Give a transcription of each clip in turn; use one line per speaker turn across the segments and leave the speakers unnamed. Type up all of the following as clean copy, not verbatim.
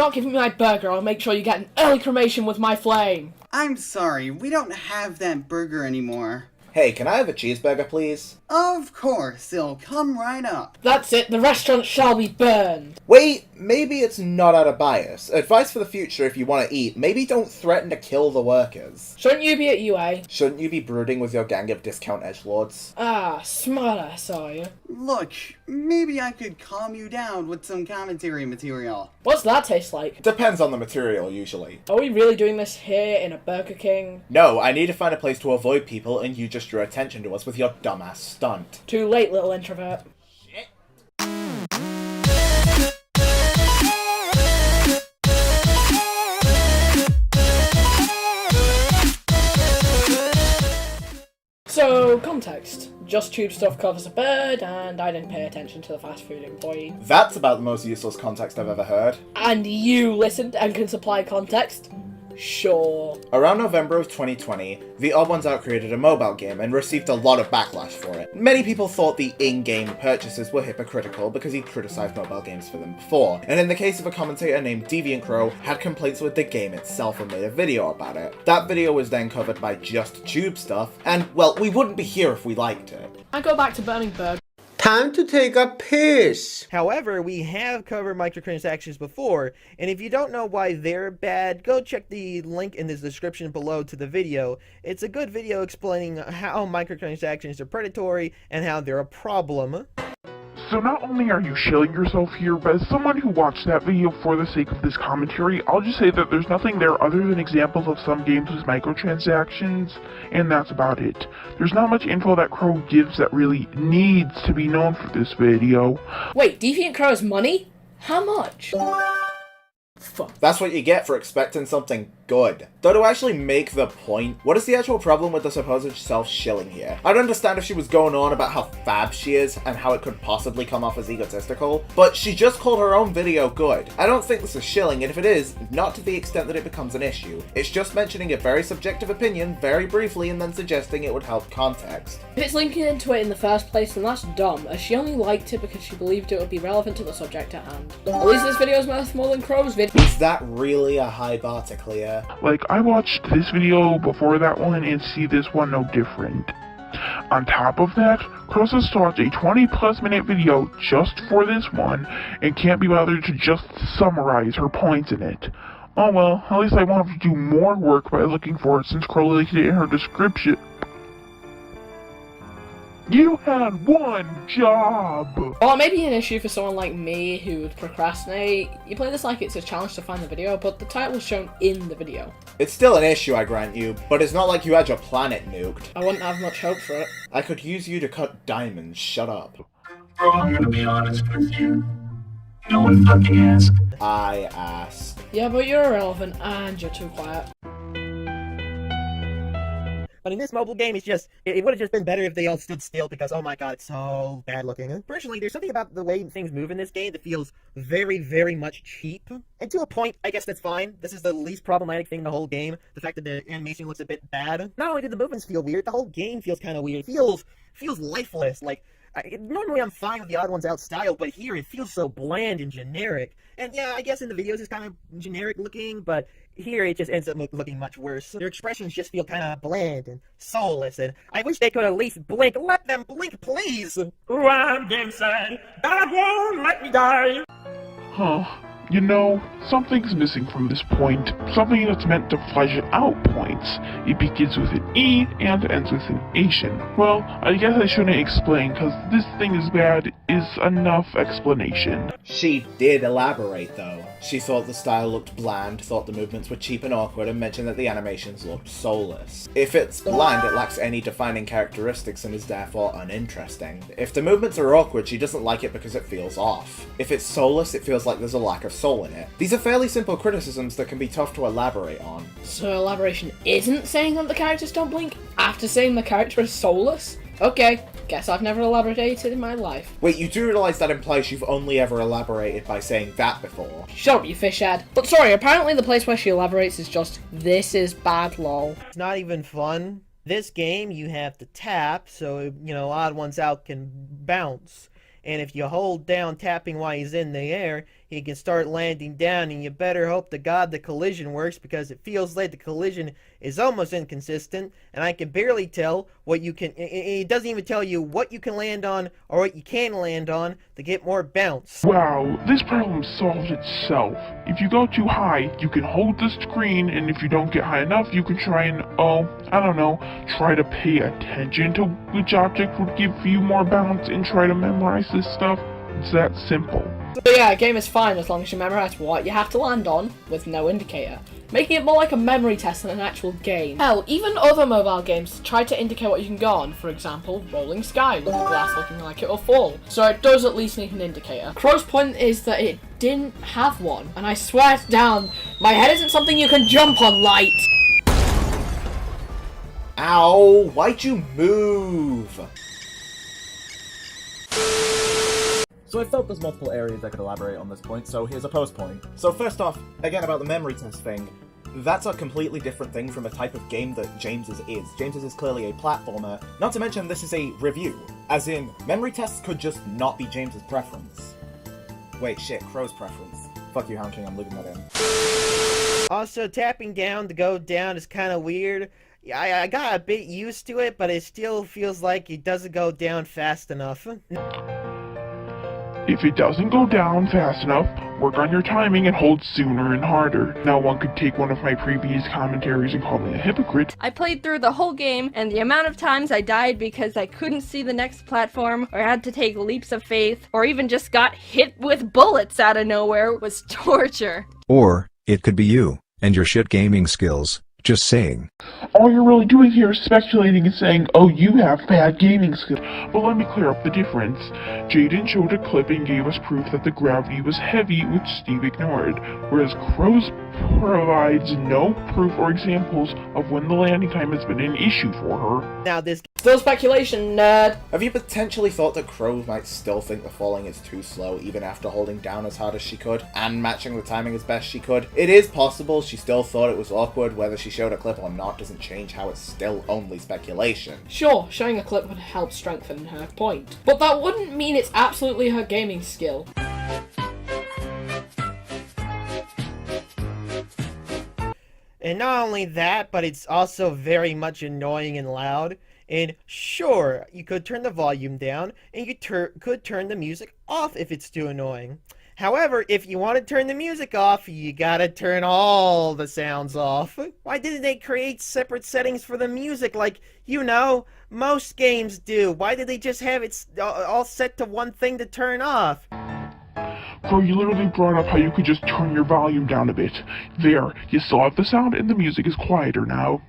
not giving me my burger, I'll make sure you get an early cremation with my flame.
I'm sorry, we don't have that burger anymore.
Hey, can I have a cheeseburger, please?
Of course, it'll come right up.
That's it, the restaurant shall be burned.
Wait, maybe it's not out of bias. Advice for the future: if you want to eat, maybe don't threaten to kill the workers.
Shouldn't you be at UA?
Shouldn't you be brooding with your gang of discount edgelords?
Ah, smart ass, are you?
Look, maybe I could calm you down with some commentary material.
What's that taste like?
Depends on the material, usually.
Are we really doing this here in a Burger King?
No, I need to find a place to avoid people, and you just drew attention to us with your dumbass stunt.
Too late, little introvert.
Shit.
So, context. JustTubeStuff covers a bird, and I didn't pay attention to the fast food employee.
That's about the most useless context I've ever heard.
And you listened and can supply context? Sure.
Around November of 2020, The Odd Ones Out created a mobile game and received a lot of backlash for it. Many people thought the in-game purchases were hypocritical because he'd criticized mobile games for them before, and in the case of a commentator named Deviant Crow, had complaints with the game itself and made a video about it. That video was then covered by JustTubeStuff, and, well, we wouldn't be here if we liked it.
I go back to burning burgers.
Time to take a piss!
However, we have covered microtransactions before, and if you don't know why they're bad, go check the link in the description below to the video. It's a good video explaining how microtransactions are predatory and how they're a problem.
So not only are you shilling yourself here, but as someone who watched that video for the sake of this commentary, I'll just say that there's nothing there other than examples of some games with microtransactions, and that's about it. There's not much info that Crow gives that really needs to be known for this video.
Wait, Deviant Crow has money? How much? Fuck.
That's what you get for expecting something good. Though to actually make the point, what is the actual problem with the supposed self-shilling here? I'd understand if she was going on about how fab she is and how it could possibly come off as egotistical, but she just called her own video good. I don't think this is shilling, and if it is, not to the extent that it becomes an issue. It's just mentioning a very subjective opinion very briefly and then suggesting it would help context.
If it's linking into it in the first place, then that's dumb, as she only liked it because she believed it would be relevant to the subject at hand. At least this video is worth more than Crow's video.
Is that really a high bar to clear?
Like, I watched this video before that one and see this one no different. On top of that, Cross has watched a 20+ minute video just for this one and can't be bothered to just summarize her points in it. Oh well, at least I won't have to do more work by looking for it since Crow linked it in her description. You had one job!
Well, it may be an issue for someone like me who would procrastinate. You play this like it's a challenge to find the video, but the title was shown in the video.
It's still an issue, I grant you, but it's not like you had your planet nuked.
I wouldn't have much hope for it.
I could use you to cut diamonds, shut up.
Bro, I'm gonna be honest with you. No one fucking asked.
I asked.
Yeah, but you're irrelevant and you're too quiet.
But in this mobile game, it's just, it would have just been better if they all stood still because, oh my god, it's so bad looking. Personally, there's something about the way things move in this game that feels very, very much cheap. And to a point, I guess that's fine. This is the least problematic thing in the whole game. The fact that the animation looks a bit bad. Not only do the movements feel weird, the whole game feels kind of weird. It feels lifeless. Like, normally I'm fine with the Odd Ones Out style, but here it feels so bland and generic. And yeah, I guess in the videos it's kind of generic looking, but here it just ends up looking much worse. Their expressions just feel kind of bland and soulless, and I wish they could at least blink. Let them blink, please! Ooh, I'm damn sad. God won't let me die!
Huh. You know, something's missing from this point. Something that's meant to flesh out points. It begins with an E and ends with an Asian. Well, I guess I shouldn't explain, cause this thing is bad is enough explanation.
She did elaborate, though. She thought the style looked bland, thought the movements were cheap and awkward, and mentioned that the animations looked soulless. If it's bland, it lacks any defining characteristics and is therefore uninteresting. If the movements are awkward, she doesn't like it because it feels off. If it's soulless, it feels like there's a lack of soul in it. These are fairly simple criticisms that can be tough to elaborate on.
So elaboration isn't saying that the characters don't blink after saying the character is soulless? Okay, guess I've never elaborated in my life.
Wait, you do realise that implies you've only ever elaborated by saying that before?
Shut up, you fishhead. But sorry, apparently the place where she elaborates is just, this is bad lol.
It's not even fun. This game, you have to tap, so, you know, Odd Ones Out can bounce. And if you hold down tapping while he's in the air, you can start landing down, and you better hope to God the collision works, because it feels like the collision is almost inconsistent, and I can barely tell what you can. It doesn't even tell you what you can land on or what you can land on to get more bounce.
Wow, this problem solves itself. If you go too high, you can hold the screen, and if you don't get high enough, you can try and, I don't know, try to pay attention to which object would give you more bounce and try to memorize this stuff. It's that simple.
So yeah, a game is fine as long as you memorize what you have to land on with no indicator, making it more like a memory test than an actual game. Hell, even other mobile games try to indicate what you can go on, for example, Rolling Sky, with the glass looking like it'll fall. So it does at least need an indicator. Crow's point is that it didn't have one, and I swear down, my head isn't something you can jump on, Light!
Ow! Why'd you move? So I felt there's multiple areas I could elaborate on this point, so here's a post point. So first off, again about the memory test thing, that's a completely different thing from the type of game that James's is. James's is clearly a platformer, not to mention this is a review. As in, memory tests could just not be James's preference. Wait, shit, Crow's preference. Fuck you, Hound King, I'm leaving that in.
Also, tapping down to go down is kind of weird. I got a bit used to it, but it still feels like it doesn't go down fast enough.
If it doesn't go down fast enough, work on your timing and hold sooner and harder. Now one could take one of my previous commentaries and call me a hypocrite.
I played through the whole game, and the amount of times I died because I couldn't see the next platform, or had to take leaps of faith, or even just got hit with bullets out of nowhere was torture.
Or, it could be you, and your shit gaming skills. Just saying.
All you're really doing here is speculating and saying, oh, you have bad gaming skills. But let me clear up the difference. Jaden showed a clip and gave us proof that the gravity was heavy, which Steve ignored, whereas Crows provides no proof or examples of when the landing time has been an issue for her.
Now this
Still speculation, nerd!
Have you potentially thought that Crow might still think the falling is too slow even after holding down as hard as she could, and matching the timing as best she could? It is possible she still thought it was awkward. Whether she showed a clip or not doesn't change how it's still only speculation.
Sure, showing a clip would help strengthen her point, but that wouldn't mean it's absolutely her gaming skill.
And not only that, but it's also very much annoying and loud. And sure, you could turn the volume down, and you could turn the music off if it's too annoying. However, if you want to turn the music off, you gotta turn all the sounds off. Why didn't they create separate settings for the music like, you know, most games do? Why did they just have it all set to one thing to turn off?
Bro, you literally brought up how you could just turn your volume down a bit. There, you still have the sound and the music is quieter now.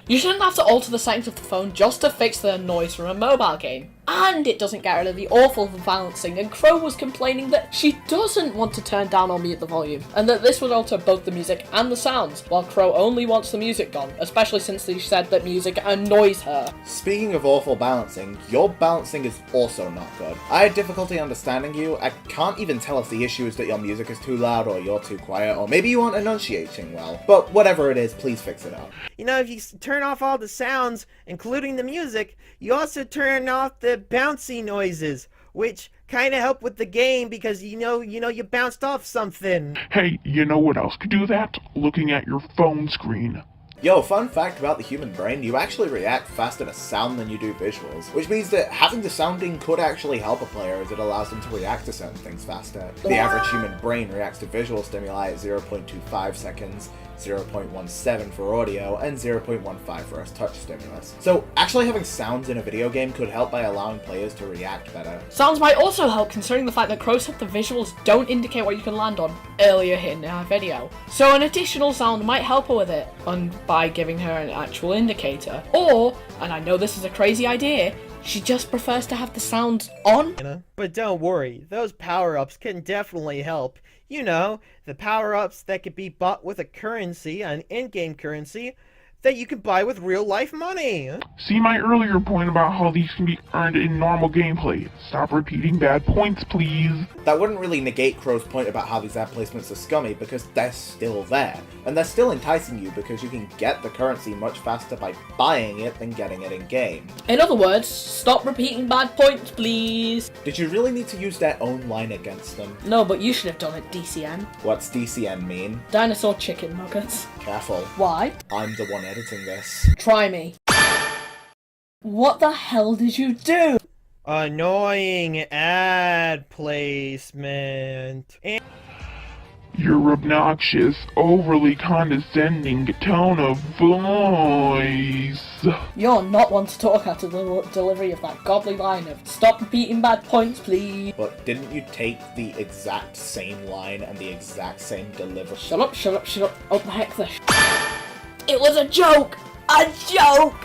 You shouldn't have to alter the settings of the phone just to fix the noise from a mobile game. And it doesn't get rid of the awful balancing, and Crow was complaining that she doesn't want to turn down or mute the volume, and that this would alter both the music and the sounds, while Crow only wants the music gone, especially since she said that music annoys her.
Speaking of awful balancing, your balancing is also not good. I had difficulty understanding you. I can't even tell if the issue is that your music is too loud or you're too quiet, or maybe you aren't enunciating well. But whatever it is, please fix it up.
You know, if you turn off all the sounds, including the music, you also turn off the bouncy noises, which kind of help with the game because you know you bounced off something.
Hey, you know what else could do that? Looking at your phone screen.
Yo, fun fact about the human brain, you actually react faster to sound than you do visuals, which means that having the sounding could actually help a player as it allows them to react to certain things faster. The average human brain reacts to visual stimuli at 0.25 seconds, 0.17 for audio, and 0.15 for a touch stimulus. So actually having sounds in a video game could help by allowing players to react better.
Sounds might also help considering the fact that Crow said the visuals don't indicate what you can land on earlier in her video. So an additional sound might help her with it, by giving her an actual indicator. Or, and I know this is a crazy idea, she just prefers to have the sounds on.
But don't worry, those power-ups can definitely help. You know, the power-ups that could be bought with a currency, an in-game currency, that you can buy with real-life money.
See my earlier point about how these can be earned in normal gameplay. Stop repeating bad points, please.
That wouldn't really negate Crow's point about how these ad placements are scummy, because they're still there. And they're still enticing you because you can get the currency much faster by buying it than getting it in-game.
In other words, stop repeating bad points, please.
Did you really need to use their own line against them?
No, but you should have done it, DCM.
What's DCN mean?
Dinosaur chicken nuggets.
Careful.
Why?
I'm the one editing this.
Try me. What the hell did you do?
Annoying ad placement. And
Your obnoxious, overly condescending tone of voice.
You're not one to talk after the delivery of that godly line of stop repeating bad points, please.
But didn't you take the exact same line and the exact same delivery?
Shut up, shut up, shut up. Oh, the heck this. It was a joke! A joke!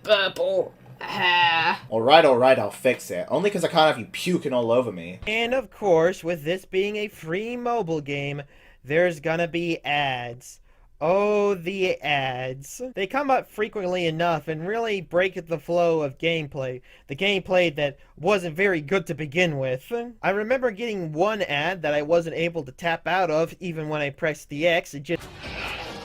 Purple hair.
Alright, I'll fix it. Only because I can't have you puking all over me.
And of course, with this being a free mobile game, there's gonna be ads. Oh, the ads. They come up frequently enough and really break the flow of gameplay. The gameplay that wasn't very good to begin with. I remember getting one ad that I wasn't able to tap out of even when I pressed the X. It just...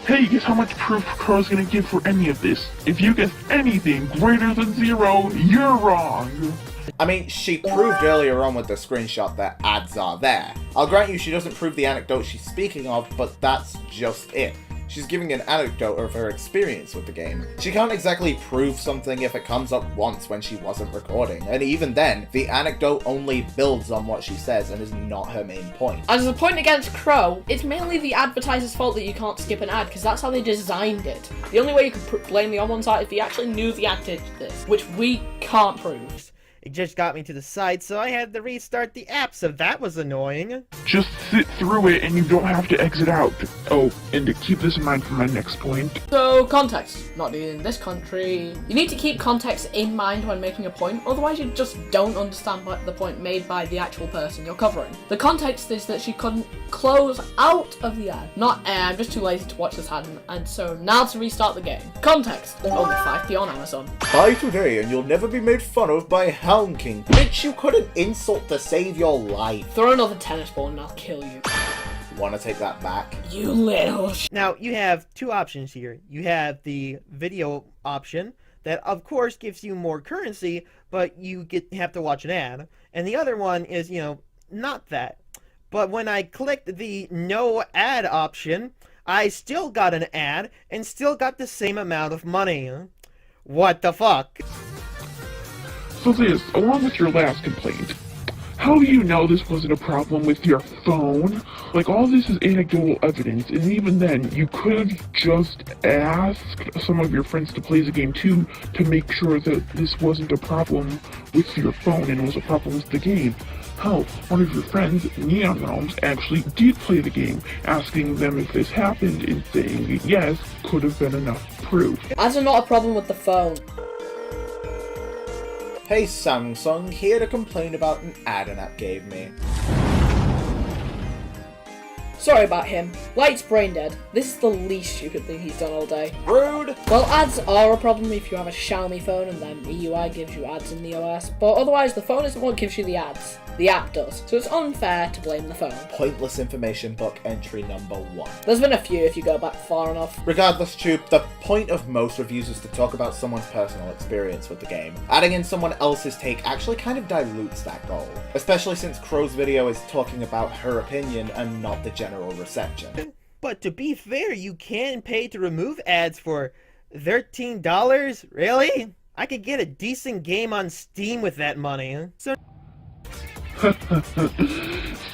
Hey, guess how much proof Crow's gonna give for any of this? If you guess anything greater than 0, you're wrong.
I mean, she proved earlier on with the screenshot that ads are there. I'll grant you she doesn't prove the anecdote she's speaking of, but that's just it. She's giving an anecdote of her experience with the game. She can't exactly prove something if it comes up once when she wasn't recording, and even then, the anecdote only builds on what she says and is not her main point.
As a point against Crow, it's mainly the advertiser's fault that you can't skip an ad, because that's how they designed it. The only way you could blame the on one side if they actually knew the ad did this, which we can't prove.
It just got me to the site, so I had to restart the app, so that was annoying.
Just sit through it and you don't have to exit out. Oh, and to keep this in mind for my next point.
So, context. Not in this country. You need to keep context in mind when making a point, otherwise you just don't understand what the point made by the actual person you're covering. The context is that she couldn't close out of the ad. Not, I'm just too lazy to watch this ad, and so now to restart the game. Context. Only 5p on Amazon.
Buy today and you'll never be made fun of by Helm King. Bitch, you couldn't insult to save your life.
Throw another tennis ball and I'll kill you.
Wanna take that back?
You little
Now, you have two options here. You have the video option that, of course, gives you more currency, but you have to watch an ad. And the other one is, not that. But when I clicked the no ad option, I still got an ad and still got the same amount of money. What the fuck?
So this, along with your last complaint, how do you know this wasn't a problem with your phone? Like, all this is anecdotal evidence, and even then, you could have just asked some of your friends to play the game too, to make sure that this wasn't a problem with your phone and it was a problem with the game. Hell, one of your friends, Neon Realms, actually did play the game, asking them if this happened, and saying yes could have been enough proof.
Ads are not a problem with the phone.
Hey Samsung, here to complain about an ad an app gave me.
Sorry about him. Light's brain dead. This is the least stupid thing he's done all day.
Rude!
Well, ads are a problem if you have a Xiaomi phone and then MIUI gives you ads in the OS, but otherwise the phone isn't what gives you the ads. The app does, so it's unfair to blame the phone.
Pointless information book entry number 1.
There's been a few if you go back far enough.
Regardless, Tube, the point of most reviews is to talk about someone's personal experience with the game. Adding in someone else's take actually kind of dilutes that goal, especially since Crow's video is talking about her opinion and not the general reception.
But to be fair, you can pay to remove ads for $13? Really? I could get a decent game on Steam with that money. So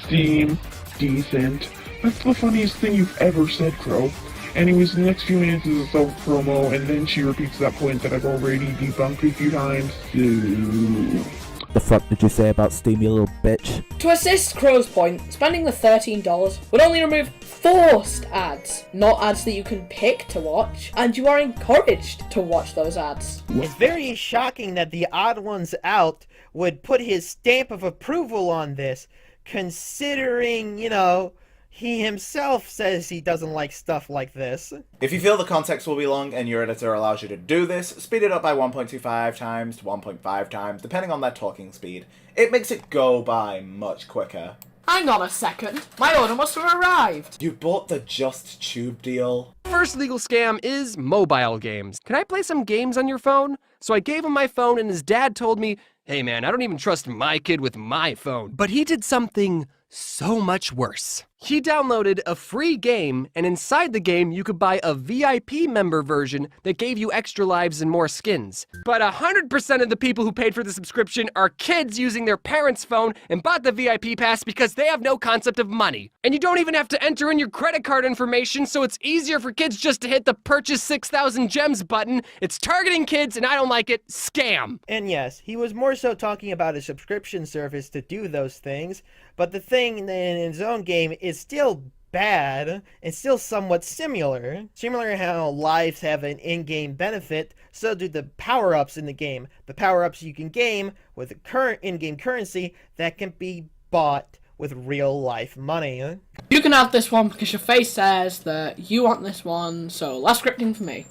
Steam, decent. That's the funniest thing you've ever said, Crow. Anyways, the next few minutes is a self-promo, and then she repeats that point that I've already debunked a few times, so...
The fuck did you say about Steam, you little bitch?
To assist Crow's point, spending the $13 would only remove forced ads, not ads that you can pick to watch, and you are encouraged to watch those ads.
It's very shocking that the Odd Ones Out would put his stamp of approval on this, considering, He himself says he doesn't like stuff like this.
If you feel the context will be long and your editor allows you to do this, speed it up by 1.25 times to 1.5 times, depending on their talking speed. It makes it go by much quicker.
Hang on a second. My order must have arrived.
You bought the JustTube deal?
First legal scam is mobile games. Can I play some games on your phone? So I gave him my phone and his dad told me, hey man, I don't even trust my kid with my phone. But he did something so much worse. He downloaded a free game, and inside the game you could buy a VIP member version that gave you extra lives and more skins. But 100% of the people who paid for the subscription are kids using their parents' phone and bought the VIP pass because they have no concept of money. And you don't even have to enter in your credit card information, so it's easier for kids just to hit the purchase 6,000 gems button. It's targeting kids and I don't like it. Scam.
And yes, he was more so talking about a subscription service to do those things, but the thing in his own game is still bad. It's still somewhat similar. Similar how lives have an in-game benefit, so do the power-ups in the game. The power-ups you can gain with the current in-game currency that can be bought with real-life money.
You can have this one because your face says that you want this one, so less scripting for me.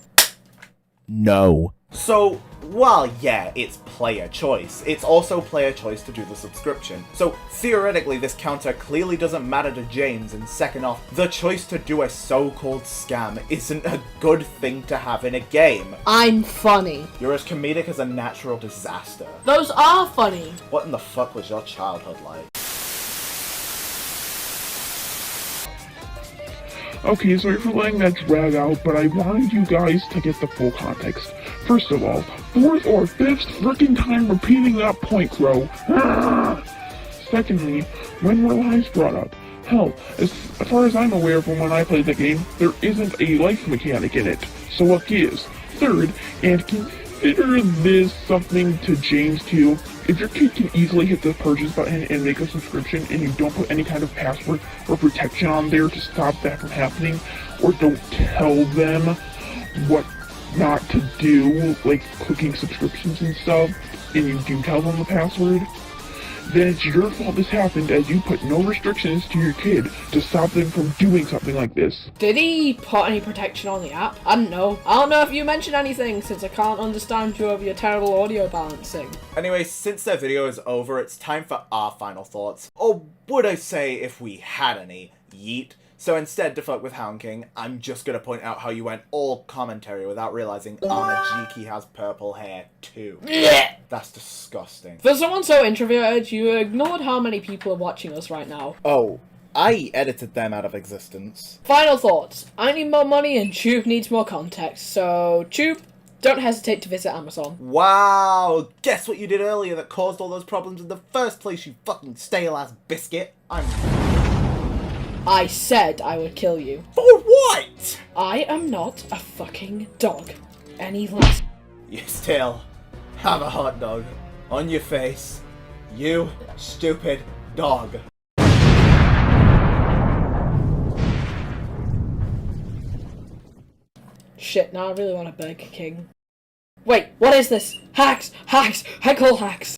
No.
So, while yeah, it's player choice, it's also player choice to do the subscription. So, theoretically, this counter clearly doesn't matter to James, and second off, the choice to do a so-called scam isn't a good thing to have in a game.
I'm funny.
You're as comedic as a natural disaster.
Those are funny.
What in the fuck was your childhood like?
Okay, sorry for letting that drag out, but I wanted you guys to get the full context. First of all, fourth or fifth freaking time repeating that point, Crow. Secondly, when were lives brought up? Hell, as far as I'm aware from when I played the game, there isn't a life mechanic in it. So what gives? Third, and consider this something to James too. If your kid can easily hit the purchase button and make a subscription and you don't put any kind of password or protection on there to stop that from happening, or don't tell them what not to do, like clicking subscriptions and stuff, and you do tell them the password, then it's your fault this happened, as you put no restrictions to your kid to stop them from doing something like this.
Did he put any protection on the app? I don't know. I don't know if you mentioned anything since I can't understand you over your terrible audio balancing.
Anyway, since that video is over, it's time for our final thoughts. Or would I say if we had any? Yeet. So instead to fuck with Hound King, I'm just gonna point out how you went all commentary without realizing Armajiki has purple hair too.
Yeah.
That's disgusting.
For someone so introverted, you ignored how many people are watching us right now.
Oh, I edited them out of existence.
Final thoughts. I need more money and Tube needs more context, so Tube, don't hesitate to visit Amazon.
Wow, guess what you did earlier that caused all those problems in the first place, you fucking stale-ass biscuit?
I said I would kill you.
For what?
I am not a fucking dog. Any less.
You still have a hot dog on your face. You stupid dog.
Shit, now I really want a Burger King. Wait, what is this? Hacks! Hacks! I call hacks!